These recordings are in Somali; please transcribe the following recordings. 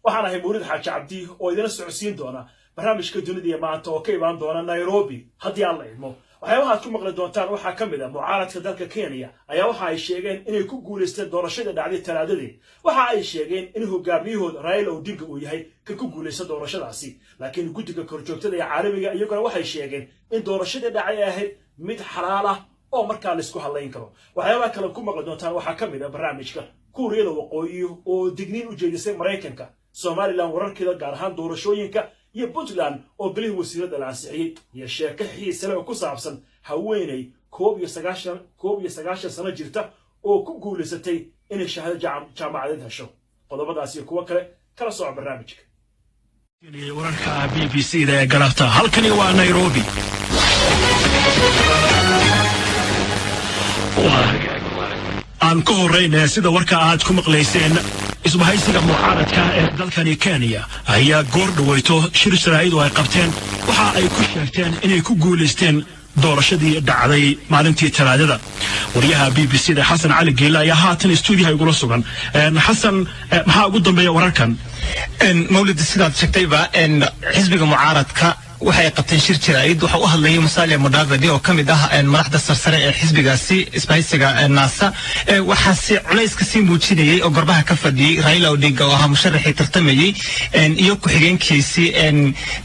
waxaan ahay Mawlid Xaaji Cabdi oo idin socodsiin doona barnaamijka dunida maanta oo ka imaan doona Nairobi haddii aan la idmo waxyaabaha ku maqli doontaan waxaa ka mid ah mucaaradka dalka Kenya ayaa waxa ay sheegeen inay ku guuleysteen doorashada dhacday Talaadadii waxa ay sheegeen in hogaamiyahooda Raila Odinga uu yahay ka ku guuleystay doorashadaasi laakiin guddiga korjoogtada ee caalamiga iyaguna waxay sheegeen in doorashada dhacay ahayd mid xalaal ah oo markaa la isku halayn karo waxyaabaha kale ku maqli doontaan waxaa ka mid ah barnaamijka Kuuriyada Waqooyi oo digniin u jeedisay Mareykanka Somaliland wararkeeda gaar ahaan doorashooyinka iyo Puntland oo bilihii wasiirada la ansixiyay iyo sheeko xiiso leh oo ku saabsan haweeney 19 sano jirta oo ku guuleysatay inay shahaado jaamacadeed hesho qodobadaas iyo kuwa kale kala soo barnaamijka wararka BBC da galabta halkani waa Nairobi aan ka horreynaa sida warka aad ku maqlayseen isbahaysiga mucaaradka ee dalkani Kenya ayaa goor dhaweyto shir sharaa'id oo ay qabteen waxa ay ku sheegteen inay ku guuleysteen doorashadii dhacday maalintii Talaadada wariyaha BBC da Xasan Cali Geela ayaa haatan stuudiyaha igula sugan Xasan maxaa ugu dambeeya wararkan Mawlid sidaad sheegtayba xisbiga mucaaradka waxay qabteen shir jaraa'id waxa uu hadlayay Musalia Mudavadi oo kamid ah madaxda sarsare ee xisbigaasi isbahaysiga NASA waxa si culays ka sii muujinayay oo garbaha ka fadhiyay Raila Odinga oo musharaxii tartamayay iyo ku xigeenkiisii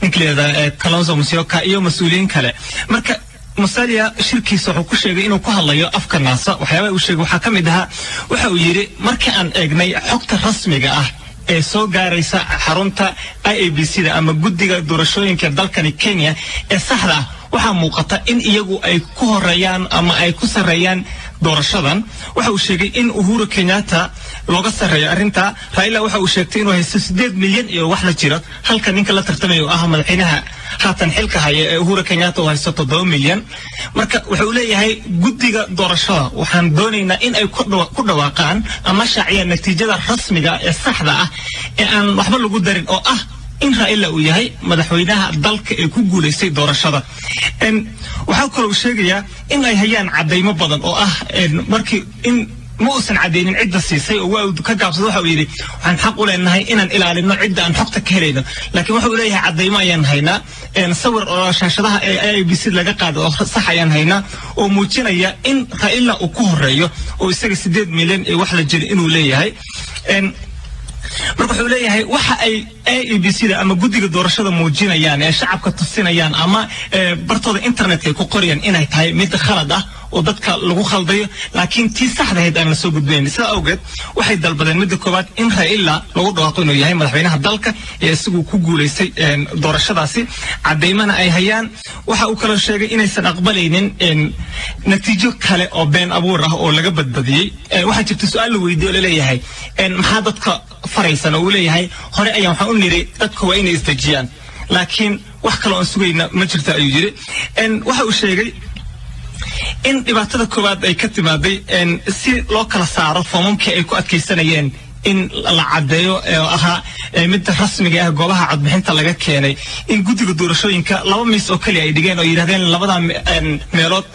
ninkeeda Kalonzo Musyoka iyo mas'uuliyiin kale marka Musalia shirkiisa wuxuu ku sheegay inuu ku hadlayo afka NASA waxyaabo uu sheegay waxa kamid ah waxa uu yiri markii aan eegnay xogta rasmiga ah ee soo gaaraysa xarunta IEBC da ama guddiga doorashooyinka dalkani Kenya ee saxda waxa muuqata in iyagu ay ku horeeyaan ama ay ku sareeyaan doorashadan waxa uu sheegay in Uhuru Kenyatta looga sareeyo arinta Raila waxa uu sheegtay inuu haysto 8 milyan iyo wax la jira halka ninka la tartamayo ah madaxweynaha haatan xilka haya ee Uhuru Kenyatta oo haysto 7 milyan marka waxa uu leeyahay guddiga doorashada waxaan doonaynaa in ay ku dhawaaqaan ama shaaciyaan natiijada rasmiga ee saxda ah ee aan waxba lagu darin oo ah in Raila uu yahay madaxweynaha dalka ee ku guuleystay doorashada waxa kale uu sheegayaa in ay hayaan cadeymo badan oo ah markii in ma uusan cadeynin cidda siisay oo waa ka gaabsado waxa uu yiri waxaan xaq u leenahay inaan ilaalino cidda aan xogta ka helayno laakiin waxa uu leeyahay cadeymo ayaan haynaa sawir oo shaashadaha IEBC laga qaado oo sax ayaan haynaa oo muujinaya in Raila uu ku horeeyo oo isaga 8 milyan ee wax la jiro inuu leeyahay marka wuxuu leeyahay waxa ay IEBC da ama guddiga doorashada muujinayaan ee shacabka tusinayaan ama bartooda internetka ku qoriyaan inay tahay mid khalad ah oo dadka lagu khaldayo laakiin tii saxda ahayd aan la soo gudbeen sida awgeed waxay dalbadeen mid koobaad in Raila lagu dhawaaqo inuu yahay madaxweynaha dalka ee isagu ku guuleystay doorashadaasi cadeymana ay hayaan waxa uu kala sheegay inaysan aqbalaynin natiijo kale oo been abuur ah oo laga badbadiyay waxa jirta su'aal la weydiiyo oo leeyahay maxaa dadka faraysan oo leeyahay hore ayaan waxa u niri dadku waa inay isdajiyaan laakiin wax kale oo sugayna ma jirto ayuu yiri waxa uu sheegay in dhibaatada koowaad ay ka timaaday si loo kala saaro foomamkii ay ku adkeysanayeen in la cadeeyo aha mid rasmiga ah goobaha codbixinta laga keenay in guddiga doorashooyinka laba miis oo kaliya ay dhigeen oo yiraahdeen labada meelood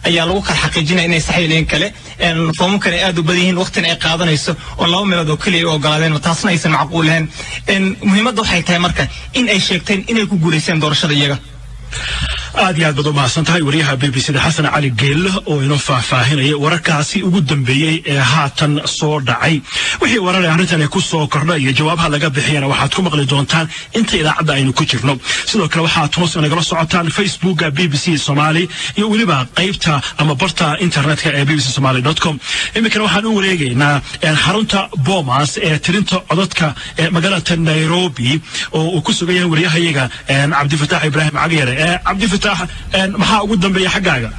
ayaa lagu kala xaqiijinay inay sax yihiin kale foomamkan ay aad u badan yihiin waqtina ay qaadanayso oo laba meelood oo kaliya oo ogolaadeen taasna aysan macquul ahayn muhiimadda waxay tahay marka in ay sheegteen inay ku guuleysteen doorashada iyaga aad iyo aad baad u mahadsantahay wariyaha BBC da Xasan Cali Geela oo inoo faahfaahinaya wararkaasi ugu dambeeyay ee haatan soo dhacay wixii warar arrintan ku soo kordhay iyo jawaabaha laga bixiyana waxaad ku maqli doontaan inta idaacada aynu ku jirno sidoo kale waxaad toos nagala socotaan Facebook BBC Somali iyo waliba qaybta ama barta internetka ee bbcsomali.com imikana waxaan u wareegaynaa xarunta Bomas ee tirinta codadka ee magaalada Nairobi oo uu ku sugan yahay wariyahayaga Cabdi Fataax Ibrahim Cagiyare Cabdi Fataax maxaa ugu dambeeya xagaaga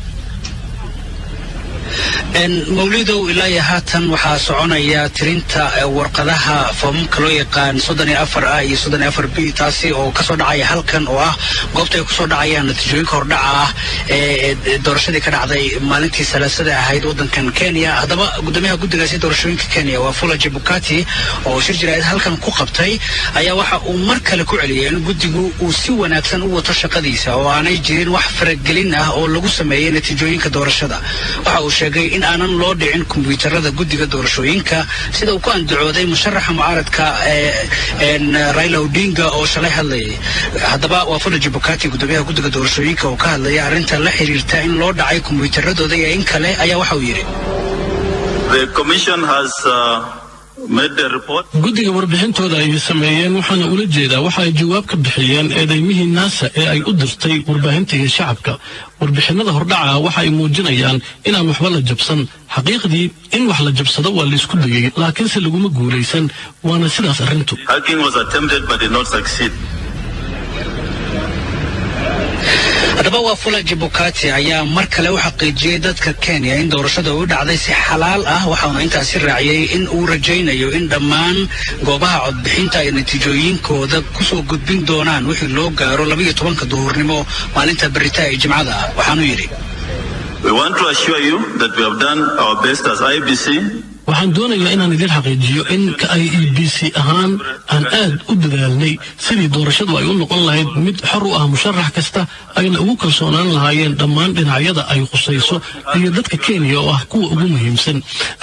مولده إلى هاتن وحاسعنا ترينتا ورقدها فممكن يقان صدني أفر أي صدني أفر بي تاسي أو كسر دعاية هلكن أو قبته كسر دعاية نتيجة كردعة دورشة كان عضي مالنتي سلاسة هيد ودن كان كينيا هذا ما قدامها قد جالسين دورشين كينيا وفولا جبوكاتي أو شجرة هلكن كوقبتي أي واحد ومركل كعلي يعني قد جو وسوى ناكسن وطرش قديسة وأنا يجرين وحفر جلنا أو لقوا سماية نتيجة كدورشة ده وحوش جاي إن aanan loo dhicin kombiyuutarada guddiga doorashooyinka sida uu ku andacooday musharaxa mucaaradka Raila Odinga oo shalay hadlayay. haddaba Wafula Chebukati gudoomiyaha guddiga doorashooyinka oo ka hadlaya arrinta la xiriirta in loo dhacay kombiyuutaradooda iyo in kale ayaa waxa uu yiri The commission has guddiga warbixintooda ay sameeyeen waxaana ula jeedaa waxa ay jawaab ka bixiyeen eedaymihii naasa ee ay u dirtay warbaahinta iyo shacabka. warbixinada hordhaca waxa ay muujinayaan inaan waxba la jabsan. xaqiiqdii in wax la jabsado waa la isku dayay laakiinse laguma guulaysan, waana sidaas arrintu. Hacking was attempted but did not succeed. haddaba Wafula Chebukati ayaa mar kale u xaqiijiyay dadka Kenya in doorashada u dhacday si xalaal ah, waxaana intaasi raaciyay in uu rajaynayo in dhammaan goobaha codbixinta ay natiijooyinkooda kusoo gudbin doonaan wixii loo gaaro 12 duhurnimo maalinta berita ee Jimcada. waxaanu yiri We want to assure you that we have done our best as IEBC. waxaan doonayaa inaan idin xaqiijiyo in ka IEBC ahaan aan aad u dadaalnay sidii doorashadu ay u noqon lahayd mid xor u ah musharax kasta, ayna ugu kalsoonaan lahaayeen dhammaan dhinacyada ay khusayso iyo dadka Kenya oo ah kuwa ugu muhiimsan.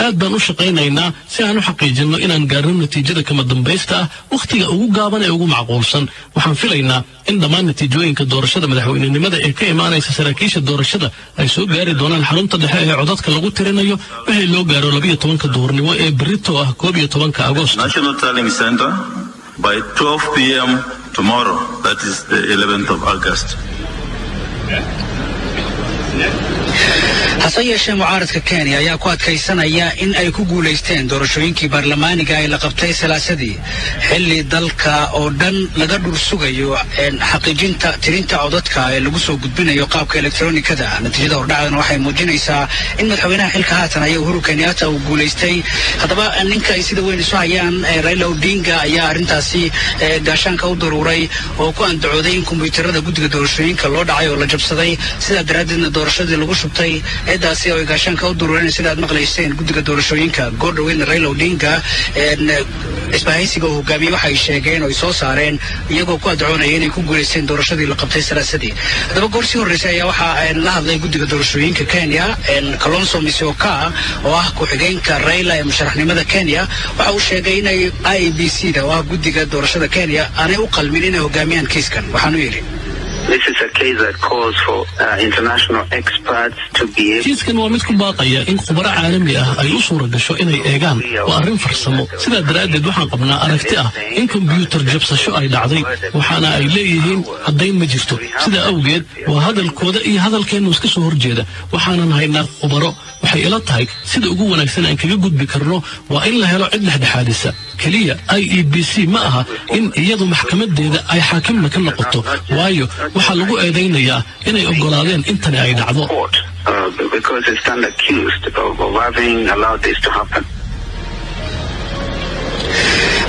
aad baan u shaqaynaynaa si aan u xaqiijino inaan gaarno natiijada kama dambaysta ah waqtiga ugu gaaban ee ugu macquulsan. waxaan filaynaa in dhammaan natiijooyinka doorashada madaxweynenimada ee ka imaanaysa saraakiisha doorashada ay soo gaari doonaan xarunta dhexe ee codadka lagu tirinayo wixii loo gaaro 12 duhurnimo ee berito ah 11 Agosto. National Tallying Center by 12 p.m. tomorrow, that is the 11th of August. hase yeeshee mucaaradka Kenya ayaa ku adkaysanaya in ay ku guulaysteen doorashooyinkii baarlamaaniga ee la qabtay salaasadii xilli dalka oo dhan laga dhul sugayo xaqiijinta tirinta codadka ee lagu soo gudbinayo qaabka elektaroonikada. natiijada hordhacdana waxay muujinaysaa in madaxweynaha xilka haatan ayaa Uhuru Kenyatta uu guulaystay. haddaba ninka ay sida weyn isu hayaan Raila Odinga ayaa arrintaasi gaashaanka u daruuray oo ku andacooday in kombiyuutarada guddiga doorashooyinka loo dhacay oo la jabsaday, sidaa daraaddeedna doorashadii lagu shubtay eedaasi oo gaashaanka u daruureen. sidaad maqlayseen guddiga doorashooyinka goordhaweyn Raila Odinga isbahaysiga uu hogaamiyey waxay sheegeen oo ay soo saareen iyagoo ku adcoonaya inay ku guulaysteen doorashadii la qabtay salaasadii. haddaba goorsii horreysay ayaa waxaa la hadlay guddiga doorashooyinka Kenya Kalonzo Musyoka oo ah ku-xigeenka Raila ee musharaxnimada Kenya. waxa uu sheegay inay IEBC-da oo ah guddiga doorashada Kenya aanay u qalmin inay hogaamiyaan kiiskan. waxaanu yidhi This is a case that calls for international experts to be able. kiiskan waa mid ku baaqaya in khubaro caalami ah ay u suura gasho inay eegaan. waa arrin farsamo. sidaa daraaddeed waxaan qabnaa aragti ah in kombiyuutar jabsasho ay dhacday, waxaana ay leeyihiin caddayn ma jirto. sidaa awgeed waa hadalkooda iyo hadalkeennu iska soo horjeeda. waxaanan haynaa khubaro. waxay ila tahay sida ugu wanaagsan aan kaga gudbi karno waa in la helo cid dhexdhexaadisa. keliya IEBC ma aha in iyadu maxkamadeeda ay xaakimna ka noqoto, waayo waxaa lagu eedaynayaa inay oggolaadeen intani ay dhacdo. Because it's stand accused of having allowed this to happen.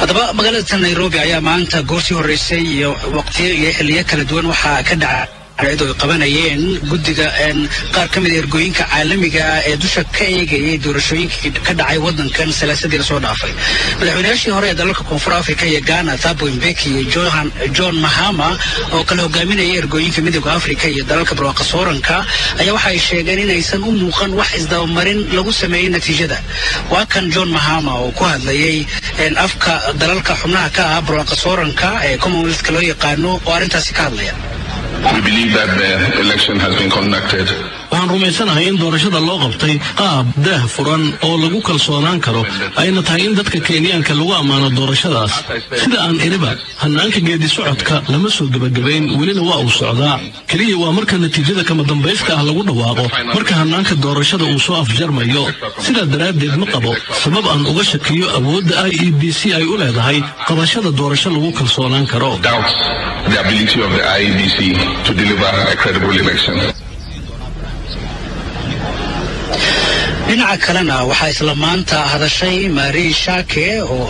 haddaba magaalada Nairobi ayaa maanta goorsii horreysay iyo waqtiyo iyo xilliyo kala duwan waxaa ka dhacay ay qabanayeen guddiga qaar ka mid ah ergooyinka caalamiga ah ee dusha ka eegayay doorashooyinkii ka dhacay waddankan salaasadii la soo dhaafay. madaxweynayaashii hore ee dalalka Koonfur Afrika iyo Ghana Thabo Mbeki iyo John Mahama oo kala hogaaminayay ergooyinka midowga Afrika iyo dalalka barwaaqo sooranka ayaa waxay sheegeen inaysan u muuqan wax isdabamarin lagu sameeyay natiijada. waa kan John Mahama oo ku hadlayay afka dalalka xubnaha ka ah barwaaqo sooranka ee Commonwealth loo yaqaano oo arrintaasi ka hadlaya. We believe that the election has been conducted. waxaan rumaysanahay in doorashada loo qabtay qaab daah furan oo lagu kalsoonaan karo, ayna tahay in dadka Kenyaanka lagu ammaano doorashadaas. sida aan iriba hannaanka geedi socodka lama soo gabagabayn, welina waa uu socdaa. keliya waa marka natiijada kama dambaysta ah lagu dhawaaqo marka hannaanka doorashada uu soo afjarmayo. sidaa daraaddeed ma qabo sabab aan uga shakiyo awoodda IEBC ay u leedahay qabashada doorasho lagu kalsoonaan karo. Doubts the ability of the IEBC to deliver a credible election. dhinaca kalena waxaa isla maanta hadashay Marie Shake oo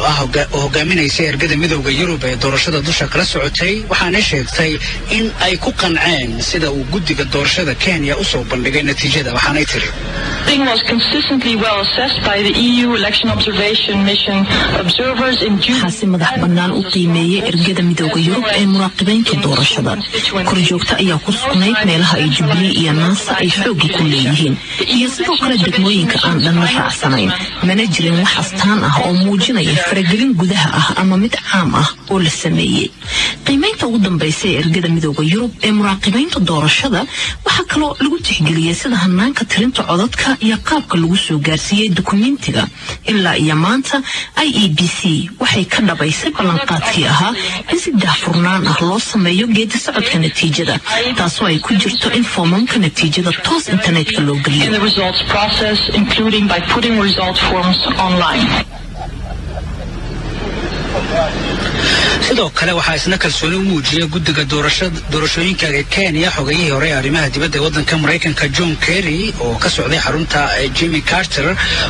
hogaaminaysa ergada midowga Yurub ee doorashada dusha kala socotay. waxaana sheegtay in ay ku qanceen sida uu guddiga doorashada Kenya u soo bandhigay natiijada. waxaanay tiri was consistently well assessed by the EU election observation mission observers in June. Xasi madax bannaan u qiimeeyay ergada midowga Yurub ee muraaqibeynta doorashada. korjoogta ayaa ku sugnayd meelaha ay Jubilee iyo NASA ay xoog ku leeyihiin iyo sidoo kale degmooyinka natiijooyinka aan dhanna raacsanayn mana jirin wax astaan ah oo muujinaya faragelin gudaha ah ama mid caam ah oo la sameeyey qiimaynta ugu dambaysa ee ergada midowga Yurub ee muraaqibaynta doorashada waxa kaloo lagu tixgeliyay sida hanaanka tirinta codadka iyo qaabka lagu soo gaarsiiyay dukumeentiga ilaa iyo maanta IEBC waxay ka dhabaysay ballanqaadkii ahaa in si daahfurnaan ah loo sameeyo geedi socodka natiijada taasoo ay ku jirto in foomamka natiijada toos internetka loo geliyo in the results process, including by putting result forms online. sidoo kale waxaa isna kalsooni u muujiyay guddiga doorashooyinka ee Kenya xogayihii hore ee arrimaha dibadda ee waddanka Mareykanka John Kerry oo ka socday xarunta Jimmy Carter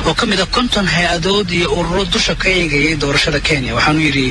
oo ka mid ah 50 hay'adood iyo ururo dusha ka eegayay doorashada Kenya waxaanu yiri